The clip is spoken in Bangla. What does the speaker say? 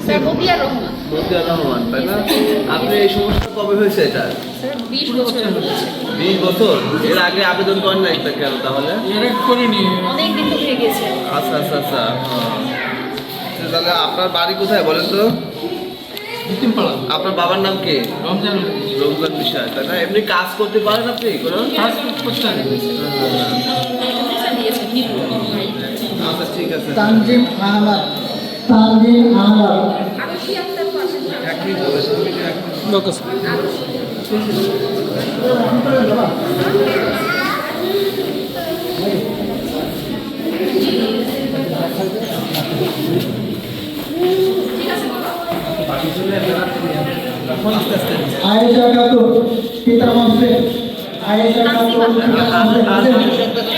স্যার মতিয়ার রহমান। মতিয়ার রহমান, তাই না? আপনি এই সমস্যা কবে হয়েছে এটা? স্যার 20 বছর হয়েছে। 20 বছর? এর আগে আবেদন করেন নাই তো কেন তাহলে? করিনি। অনেক দিন তো হয়ে গেছে। আচ্ছা আচ্ছা আচ্ছা, তাহলে আপনার বাড়ি কোথায় বলেন তো? ভিত্তিমপাড়া। আপনার বাবার নাম কি? রমজান রমজান বিশ্বাস, তাই না? এমনি কাজ করতে পারেন আপনি কোনো? কাজ করতে হবে। স্যার দিয়েছে নিপু ভাই। আচ্ছা ঠিক আছে। তানজিম আহমদ, তানজিম আহমদ। আরো কি আপনার পাশে এক মিনিট হবে, ওকে স্যার। আয়েশা খাতুন, পিতা মন্ত্রী। আয়েশা খাতুন, পিতা মন্ত্রী।